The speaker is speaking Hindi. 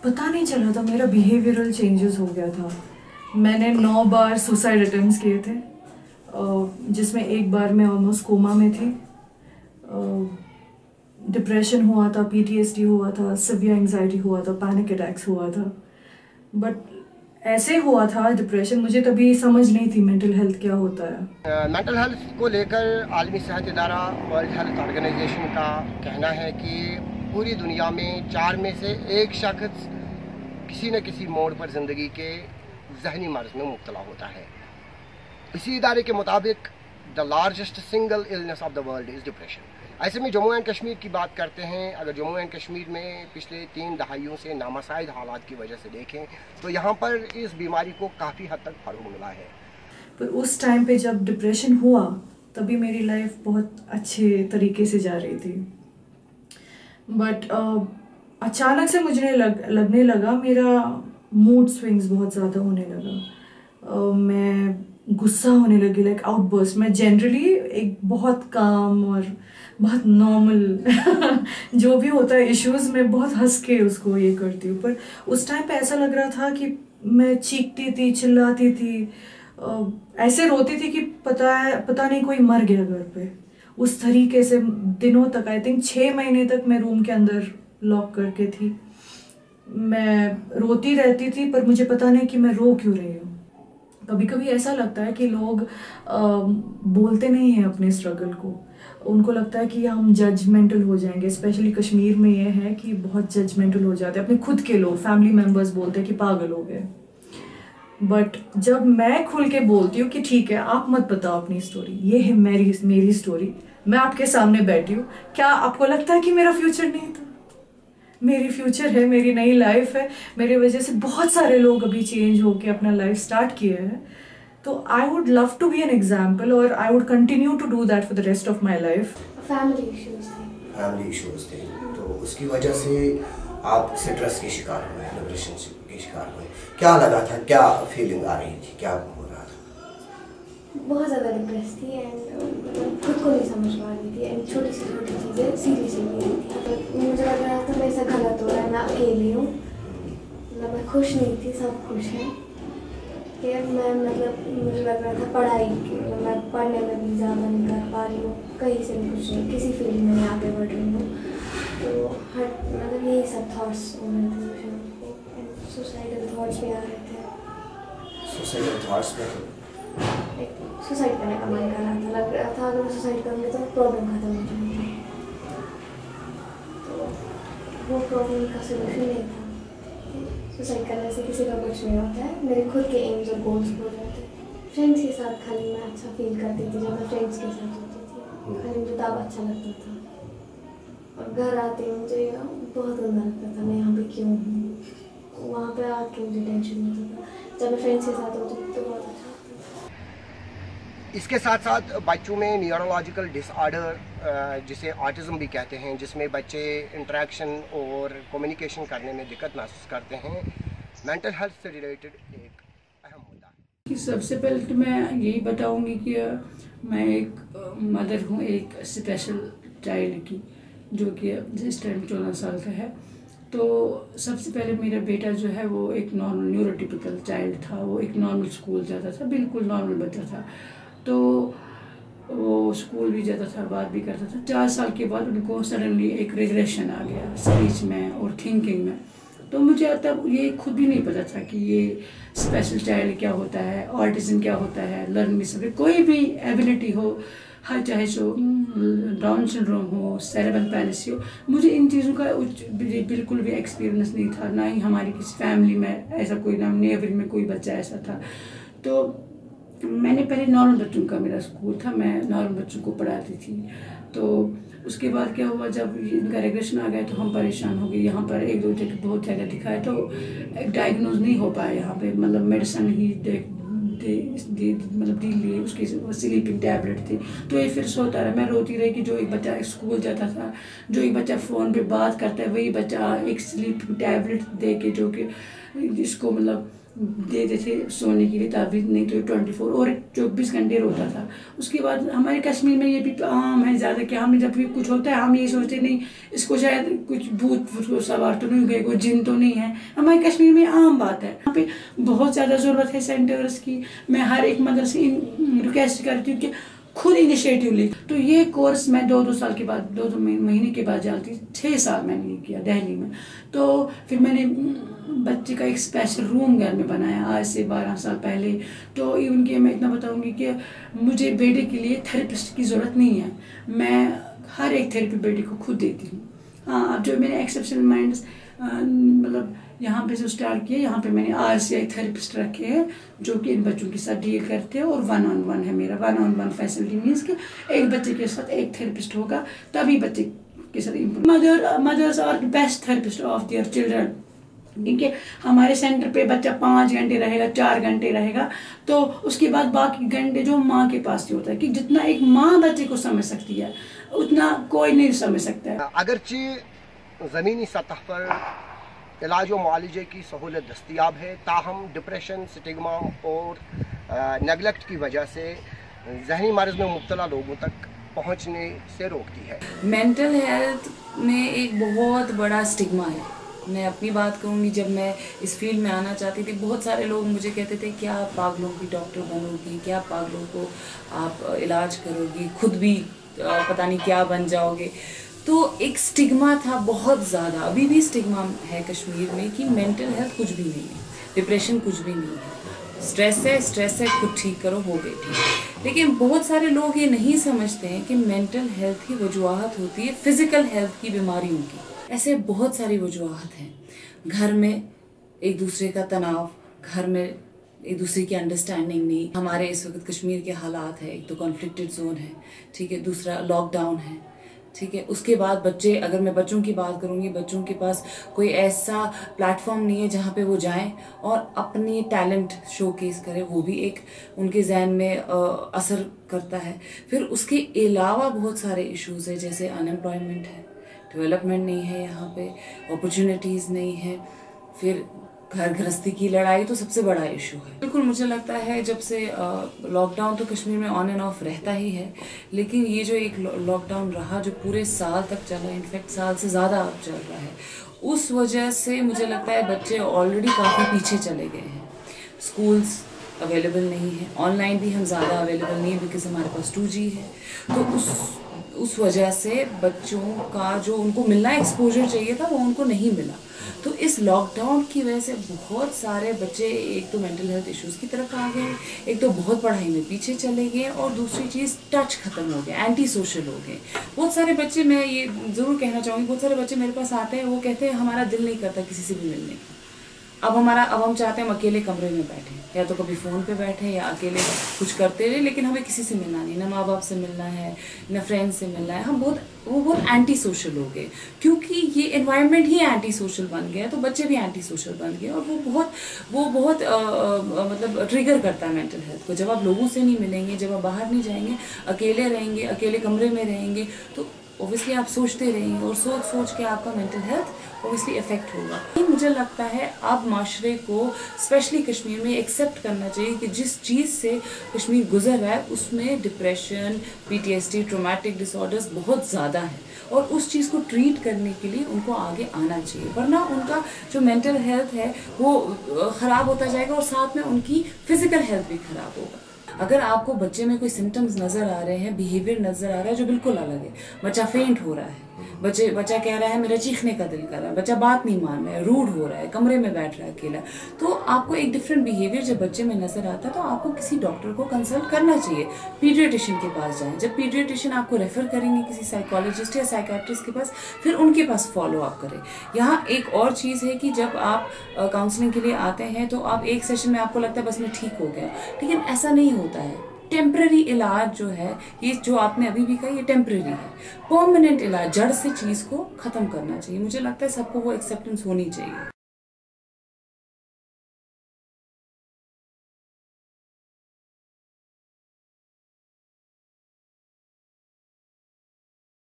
पता नहीं चला था, मेरा बिहेवियरल चेंजेस हो गया था। मैंने 9 बार सुसाइड अटेम्प्ट्स किए थे, जिसमें एक बार मैं ऑलमोस्ट कोमा में थी। डिप्रेशन हुआ था, पीटीएसडी हुआ था, सिवियर एंजाइटी हुआ था, पैनिक अटैक्स हुआ था। बट ऐसे हुआ था डिप्रेशन, मुझे तभी समझ नहीं थी मेंटल हेल्थ क्या होता है। मेंटल हेल्थ को लेकर आलमी सेहत इदारा वर्ल्ड हेल्थ ऑर्गेनाइजेशन का कहना है कि पूरी दुनिया में 4 में से 1 शख्स किसी न किसी मोड़ पर ज़िंदगी के जहनी मर्ज में मुब्तला होता है। इसी इदारे के मुताबिक the largest single illness of the world is depression. ऐसे में जम्मू एंड कश्मीर की बात करते हैं। अगर जम्मू एंड कश्मीर में पिछले 3 दहाइयों से नामसाइद हालात की वजह से देखें तो यहाँ पर इस बीमारी को काफ़ी हद तक फरोग मिला है। पर उस टाइम पे जब डिप्रेशन हुआ तभी मेरी लाइफ बहुत अच्छे तरीके से जा रही थी। बट अचानक से मुझे लगने लगा, मेरा मूड स्विंग्स बहुत ज़्यादा होने लगा। मैं गुस्सा होने लगी, लाइक आउटबर्स्ट। मैं जनरली एक बहुत काम और बहुत नॉर्मल जो भी होता है इश्यूज में बहुत हंस के उसको ये करती हूँ। पर उस टाइम पे ऐसा लग रहा था कि मैं चीखती थी, चिल्लाती थी, ऐसे रोती थी कि पता नहीं कोई मर गया घर पे। उस तरीके से दिनों तक, आई थिंक 6 महीने तक मैं रूम के अंदर लॉक करके थी। मैं रोती रहती थी पर मुझे पता नहीं कि मैं रो क्यों रही हूँ। कभी कभी ऐसा लगता है कि लोग बोलते नहीं हैं अपने स्ट्रगल को। उनको लगता है कि हम जजमेंटल हो जाएंगे। स्पेशली कश्मीर में ये है कि बहुत जजमेंटल हो जाते हैं। अपने खुद के लोग, फैमिली मेम्बर्स बोलते हैं कि पागल हो गए। बट जब मैं खुल के बोलती हूँ कि ठीक है, आप मत बताओ अपनी स्टोरी, ये है मेरी स्टोरी, मैं आपके सामने बैठी हूँ, क्या आपको लगता है कि मेरा फ्यूचर नहीं था? मेरी फ्यूचर है, मेरी नई लाइफ है। मेरे वजह से बहुत सारे लोग अभी चेंज होके अपना लाइफ स्टार्ट किए हैं। तो I would love to be an example और I would continue to do that for the rest of my life. Family issues थे तो उसकी वजह से आप स्ट्रेस के शिकार हुए, डिप्रेशन के शिकार हुए। क्या लगा था, क्या फीलिंग आ रही थी, क्या हो रहा था? बहुत ज़्यादा डिप्रेस थी एंड खुद को नहीं समझ पा रही थी एंड छोटी चीज़ें सीरियस ले रही थी। तो मुझे लग रहा था मेरे से गलत हो रहा है, मैं अकेली हूँ, मतलब मैं खुश नहीं थी, सब खुश हैं। फिर मैं मुझे लग रहा था पढ़ाई मैं पढ़ने में भी ज़्यादा नहीं कर पा रही हूँ, कहीं से भी कुछ नहीं, किसी फील्ड में नहीं आगे बढ़ रही हूँ। तो यही सब थॉट्स हो रहे थे मुझे, सुसाइडल थॉट्स भी आ रहे थे। सुसाइडल थॉट्स में सुसाइड करने का मन कर रहा था, लग रहा था अगर मैं सुसाइड करूँगी तो प्रॉब्लम खत्म हो जाएगी। तो वो प्रॉब्लम का सोल्यूशन नहीं था। सुसाइड करने से किसी का कुछ नहीं होता है। मेरे खुद के एम्स और गोल्स हो जाते। फ्रेंड्स के साथ खाली मैं अच्छा फील करती थी जब मैं फ्रेंड्स के साथ होती थी, खाली मुझे तब अच्छा लगता था। और घर आते मुझे बहुत गंदा लगता था, मैं यहाँ पे क्यों हूँ। वहाँ पे आके मुझे टेंशन होता था। जब मैं फ्रेंड्स के साथ होती थी तो बहुत अच्छा लगता था। इसके साथ साथ बच्चों में न्यूरोलॉजिकल डिसऑर्डर, जिसे ऑटिज़म भी कहते हैं, जिसमें बच्चे इंटरेक्शन और कम्युनिकेशन करने में दिक्कत महसूस करते हैं, मेंटल हेल्थ से रिलेटेड एक अहम मुद्दा है। कि सबसे पहले तो मैं यही बताऊंगी कि मैं एक मदर हूँ एक स्पेशल चाइल्ड की, जो कि इस टाइम 14 साल का है। तो सबसे पहले मेरा बेटा जो है वो एक नॉर्मल न्यूरोटिपिकल चाइल्ड था। वो एक नॉर्मल स्कूल जाता था, बिल्कुल नॉर्मल बच्चा था। तो वो स्कूल भी जाता था, बात भी करता था। 4 साल के बाद उनको सडनली एक रिग्रेशन आ गया स्पीच में और थिंकिंग में। तो मुझे तब ये खुद भी नहीं पता था कि ये स्पेशल चाइल्ड क्या होता है, ऑटिज्म क्या होता है, लर्निंग डिसएबिलिटी, कोई भी एबिलिटी हो, हर चाहे जो डाउन सिंड्रोम हो, सेरेब्रल पैलिसी हो, मुझे इन चीज़ों का बिल्कुल भी एक्सपीरियंस नहीं था। ना ही हमारी किसी फैमिली में ऐसा कोई, ना नेबरिंग में कोई बच्चा ऐसा था। तो मैंने पहले नॉर्मल बच्चों का मेरा स्कूल था, मैं नॉर्मल बच्चों को पढ़ाती थी। तो उसके बाद क्या हुआ, जब इनका रेग्रेशन आ गया तो हम परेशान हो गए। यहाँ पर 1-2 जगह बहुत जगह दिखाया तो डायग्नोज नहीं हो पाया यहाँ पे, मतलब मेडिसिन ही मतलब दी ली, उसकी स्लीपिंग टैबलेट थी। तो ये फिर सोता रहा, मैं रोती रही कि जो एक बच्चा स्कूल जाता था, जो एक बच्चा फ़ोन पे बात करता है, वही बच्चा एक स्लीपिंग टैबलेट दे के, जो कि जिसको मतलब देते थे सोने के लिए, ताबीज़ नहीं तो 24 और 24 घंटे रोता था। उसके बाद हमारे कश्मीर में ये भी आम है ज़्यादा कि हमें जब भी कुछ होता है हम ये सोचते नहीं इसको शायद कुछ भूत सवार तो नहीं गए, कोई जिन तो नहीं है। हमारे कश्मीर में आम बात है। यहाँ पे बहुत ज़्यादा ज़रूरत है सेंटर्स की। मैं हर एक मदर से रिक्वेस्ट करती हूँ कि खुद इनिशिएटिव ली। तो ये कोर्स मैं 2-2 साल के बाद, 2-2 महीने के बाद जाती, 6 साल मैंने किया दिल्ली में। तो फिर मैंने बच्चे का एक स्पेशल रूम घर में बनाया आज से 12 साल पहले। तो इवन कि मैं इतना बताऊंगी कि मुझे बेटे के लिए थेरेपिस्ट की ज़रूरत नहीं है, मैं हर एक थेरेपी बेटे को खुद देती हूँ। हाँ, अब जो मैंने एक्सेप्शनल माइंड्स मतलब यहाँ पे जो स्टार्ट किया, यहाँ पे मैंने RCI थेरेपिस्ट रखे हैं जो कि इन बच्चों के साथ डील करते हैं और 1-on-1 है मेरा। 1-on-1 फैसिलिटी मीन्स कि एक बच्चे के साथ एक थेरेपिस्ट होगा तभी बच्चे के साथ। Mothers are the best therapist of their children, क्योंकि हमारे सेंटर पे बच्चा 5 घंटे रहेगा, 4 घंटे रहेगा, तो उसके बाद बाकी घंटे जो माँ के पास ही होता है। कि जितना एक माँ बच्चे को समझ सकती है उतना कोई नहीं समझ सकता है। अगरचे ज़मीनी सतह पर इलाज व मुआलजे की सहूलत दस्तियाब है, ताहम डिप्रेशन, स्टिग्मा और नेगलेक्ट की वजह से जहनी मर्ज़ में मुब्तला लोगों तक पहुँचने से रोकती है। मेंटल हेल्थ में एक बहुत बड़ा स्टिग्मा है। मैं अपनी बात कहूँगी, जब मैं इस फील्ड में आना चाहती थी बहुत सारे लोग मुझे कहते थे क्या आप पागलों की डॉक्टर बनोगी, क्या पागलों को आप इलाज करोगी, खुद भी पता नहीं क्या बन जाओगे। तो एक स्टिग्मा था बहुत ज़्यादा, अभी भी स्टिग्मा है कश्मीर में कि मेंटल हेल्थ कुछ भी नहीं है, डिप्रेशन कुछ भी नहीं है, स्ट्रेस है खुद ठीक करो हो गए ठीक। लेकिन बहुत सारे लोग ये नहीं समझते हैं कि मेंटल हेल्थ की वजूहत होती है फिज़िकल हेल्थ की बीमारियों की। ऐसे बहुत सारी वजूहत हैं, घर में एक दूसरे का तनाव, घर में एक दूसरे की अंडरस्टैंडिंग नहीं। हमारे इस वक्त कश्मीर के हालात है, एक तो कॉन्फ्लिक्टेड जोन है, ठीक है, दूसरा लॉकडाउन है, ठीक है। उसके बाद बच्चे, अगर मैं बच्चों की बात करूँगी, बच्चों के पास कोई ऐसा प्लेटफॉर्म नहीं है जहाँ पे वो जाएं और अपनी टैलेंट शोकेस करें, वो भी एक उनके जहन में असर करता है। फिर उसके अलावा बहुत सारे इश्यूज़ है, जैसे अनएम्प्लॉयमेंट है, डेवलपमेंट नहीं है, यहाँ पे अपॉर्चुनिटीज़ नहीं है, फिर घर गृहस्थी की लड़ाई तो सबसे बड़ा इशू है। बिल्कुल मुझे लगता है जब से लॉकडाउन तो कश्मीर में ऑन एंड ऑफ रहता ही है, लेकिन ये जो एक लॉकडाउन रहा जो पूरे साल तक चला, इनफैक्ट साल से ज़्यादा अब चल रहा है, उस वजह से मुझे लगता है बच्चे ऑलरेडी काफ़ी पीछे चले गए हैं। स्कूल्स अवेलेबल नहीं है, ऑनलाइन भी हम ज़्यादा अवेलेबल नहीं है बिकॉज हमारे पास 2G है। तो उस वजह से बच्चों का जो उनको मिलना एक्सपोजर चाहिए था वो उनको नहीं मिला। तो इस लॉकडाउन की वजह से बहुत सारे बच्चे एक तो मेंटल हेल्थ इश्यूज़ की तरफ आ गए, एक तो बहुत पढ़ाई में पीछे चले गए, और दूसरी चीज़ टच ख़त्म हो गया, एंटी सोशल हो गए। बहुत सारे बच्चे, मैं ये ज़रूर कहना चाहूँगी, बहुत सारे बच्चे मेरे पास आते हैं, वो कहते हैं हमारा दिल नहीं करता किसी से भी मिलने का। अब हम चाहते हैं हम अकेले कमरे में बैठें, या तो कभी फ़ोन पे बैठें या अकेले कुछ करते रहे, लेकिन हमें किसी से मिलना नहीं, ना माँ बाप से मिलना है, ना फ्रेंड्स से मिलना है। वो बहुत एंटी सोशल हो गए, क्योंकि ये एनवायरनमेंट ही एंटी सोशल बन गया, तो बच्चे भी एंटी सोशल बन गए, और वो बहुत मतलब ट्रिगर करता है मेंटल हेल्थ को। जब आप लोगों से नहीं मिलेंगे, जब आप बाहर नहीं जाएंगे, अकेले रहेंगे, अकेले कमरे में रहेंगे, तो ओबियसली आप सोचते रहेंगे, और सोच के आपका मेंटल हेल्थ ओबियसली इफेक्ट होगा। मुझे लगता है अब माशरे को स्पेशली कश्मीर में एक्सेप्ट करना चाहिए कि जिस चीज़ से कश्मीर गुजर रहा है उसमें डिप्रेशन, PTSD, ट्रोमेटिक डिसऑर्डर्स बहुत ज़्यादा है, और उस चीज़ को ट्रीट करने के लिए उनको आगे आना चाहिए, वरना उनका जो मेंटल हेल्थ है वो ख़राब होता जाएगा, और साथ में उनकी फ़िज़िकल हेल्थ भी ख़राब होगा। अगर आपको बच्चे में कोई सिम्टम्स नज़र आ रहे हैं, बिहेवियर नज़र आ रहा है जो बिल्कुल अलग है, बच्चा फेंट हो रहा है, बच्चा कह रहा है मेरा चीखने का दिल कर रहा है, बच्चा बात नहीं मान रहा है, रूड हो रहा है, कमरे में बैठ रहा है अकेला, तो आपको एक डिफरेंट बिहेवियर जब बच्चे में नज़र आता है तो आपको किसी डॉक्टर को कंसल्ट करना चाहिए, पीडियाट्रिशियन के पास जाएं। जब पीडियाट्रिशियन आपको रेफ़र करेंगे किसी साइकोलॉजिस्ट या साइकेट्रिस्ट के पास, फिर उनके पास फॉलो अप करें। यहाँ एक और चीज़ है कि जब आप काउंसलिंग के लिए आते हैं तो आप एक सेशन में आपको लगता है बस मैं ठीक हो गया, लेकिन ऐसा नहीं होता है। टेम्पररी इलाज जो है, ये जो आपने अभी भी कहा, ये टेम्पररी है। परमानेंट इलाज, जड़ से चीज़ को ख़त्म करना चाहिए। मुझे लगता है सबको वो एक्सेप्टेंस होनी चाहिए।